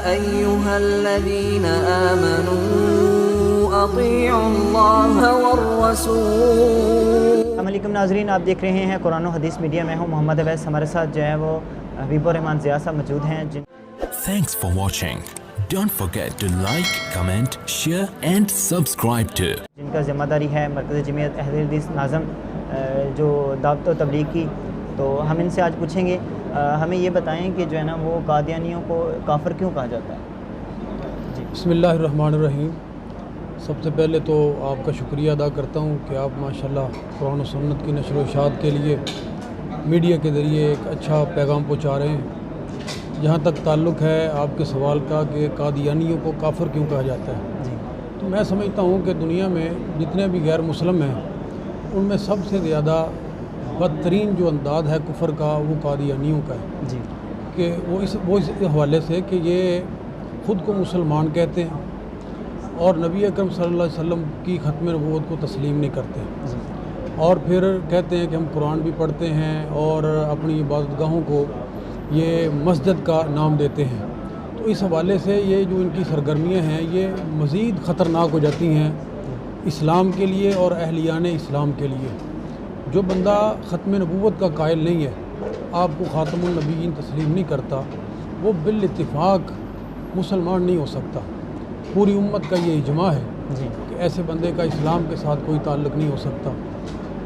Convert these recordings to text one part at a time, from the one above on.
أيها الذين آمنوا أطيعوا الله والرسول۔ السلام علیکم ناظرین، آپ دیکھ رہے ہیں قرآن و حدیث میڈیا۔ میں ہوں محمد اویس، ہمارے ساتھ جو ہے وہ حبیب الرحمان ضیاء صاحب موجود ہیں Thanks for watching. Don't forget to like, comment, share and subscribe to. جن کا ذمہ داری ہے مرکز جمعیت اہل حدیث ناظم جو دعوت و تبلیغ کی۔ تو ہم ان سے آج پوچھیں گے، ہمیں یہ بتائیں کہ جو ہے نا وہ قادیانیوں کو کافر کیوں کہا جاتا ہے؟ بسم اللہ الرحمن الرحیم۔ سب سے پہلے تو آپ کا شکریہ ادا کرتا ہوں کہ آپ ماشاءاللہ قرآن و سنت کی نشر و اشاعت کے لیے میڈیا کے ذریعے ایک اچھا پیغام پہنچا رہے ہیں۔ جہاں تک تعلق ہے آپ کے سوال کا کہ قادیانیوں کو کافر کیوں کہا جاتا ہے، تو میں سمجھتا ہوں کہ دنیا میں جتنے بھی غیر مسلم ہیں ان میں سب سے زیادہ بدترین جو انداز ہے کفر کا وہ قادیانیوں کا ہے جی، کہ وہ اس حوالے سے کہ یہ خود کو مسلمان کہتے ہیں اور نبی اکرم صلی اللہ علیہ وسلم کی ختم نبوت کو تسلیم نہیں کرتے، اور پھر کہتے ہیں کہ ہم قرآن بھی پڑھتے ہیں اور اپنی عبادت گاہوں کو یہ مسجد کا نام دیتے ہیں۔ تو اس حوالے سے یہ جو ان کی سرگرمیاں ہیں یہ مزید خطرناک ہو جاتی ہیں اسلام کے لیے اور اہلیان اسلام کے لیے۔ جو بندہ ختم نبوت کا قائل نہیں ہے، آپ کو خاتم النبیین تسلیم نہیں کرتا، وہ بالاتفاق مسلمان نہیں ہو سکتا۔ پوری امت کا یہ اجماع ہے کہ ایسے بندے کا اسلام کے ساتھ کوئی تعلق نہیں ہو سکتا۔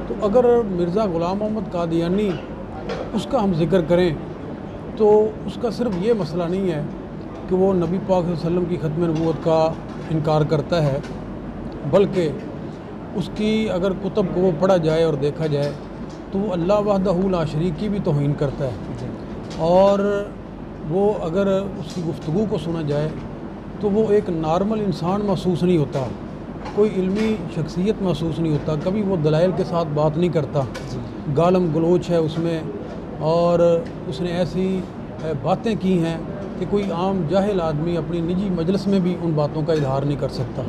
تو اگر مرزا غلام محمد قادیانی اس کا ہم ذکر کریں تو اس کا صرف یہ مسئلہ نہیں ہے کہ وہ نبی پاک صلی اللہ علیہ وسلم کی ختم نبوت کا انکار کرتا ہے، بلکہ اس کی اگر کتب کو وہ پڑھا جائے اور دیکھا جائے تو وہ اللہ وحدہ لا شریک کی بھی توہین کرتا ہے، اور وہ اگر اس کی گفتگو کو سنا جائے تو وہ ایک نارمل انسان محسوس نہیں ہوتا، کوئی علمی شخصیت محسوس نہیں ہوتا، کبھی وہ دلائل کے ساتھ بات نہیں کرتا، گالم گلوچ ہے اس میں، اور اس نے ایسی باتیں کی ہیں کہ کوئی عام جاہل آدمی اپنی نجی مجلس میں بھی ان باتوں کا اظہار نہیں کر سکتا۔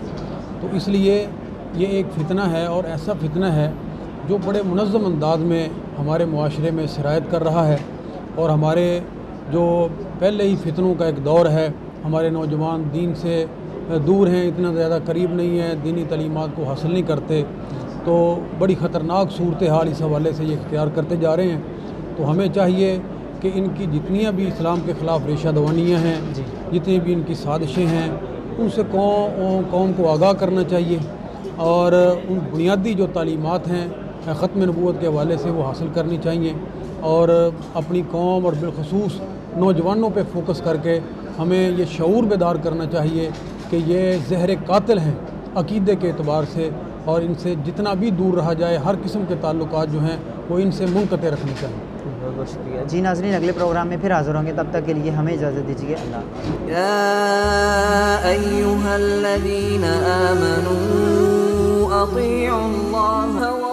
تو اس لیے یہ ایک فتنہ ہے، اور ایسا فتنہ ہے جو بڑے منظم انداز میں ہمارے معاشرے میں سرایت کر رہا ہے، اور ہمارے جو پہلے ہی فتنوں کا ایک دور ہے، ہمارے نوجوان دین سے دور ہیں، اتنا زیادہ قریب نہیں ہیں، دینی تعلیمات کو حاصل نہیں کرتے، تو بڑی خطرناک صورتحال اس حوالے سے یہ اختیار کرتے جا رہے ہیں۔ تو ہمیں چاہیے کہ ان کی جتنیاں بھی اسلام کے خلاف ریشہ دوانیاں ہیں، جتنی بھی ان کی سازشیں ہیں، ان سے قوم کو آگاہ کرنا چاہیے، اور ان بنیادی جو تعلیمات ہیں ختم نبوت کے حوالے سے وہ حاصل کرنی چاہیے، اور اپنی قوم اور بالخصوص نوجوانوں پہ فوکس کر کے ہمیں یہ شعور بیدار کرنا چاہیے کہ یہ زہر قاتل ہیں عقیدے کے اعتبار سے، اور ان سے جتنا بھی دور رہا جائے، ہر قسم کے تعلقات جو ہیں وہ ان سے منقطع رکھنے چاہیے۔ بہت بہت شکریہ جی۔ ناظرین، اگلے پروگرام میں پھر حاضر ہوں گے، تب تک کے لیے ہمیں اجازت دیجیے، اللہ حافظ۔ يا أيها الذين آمنوا أطيعوا الله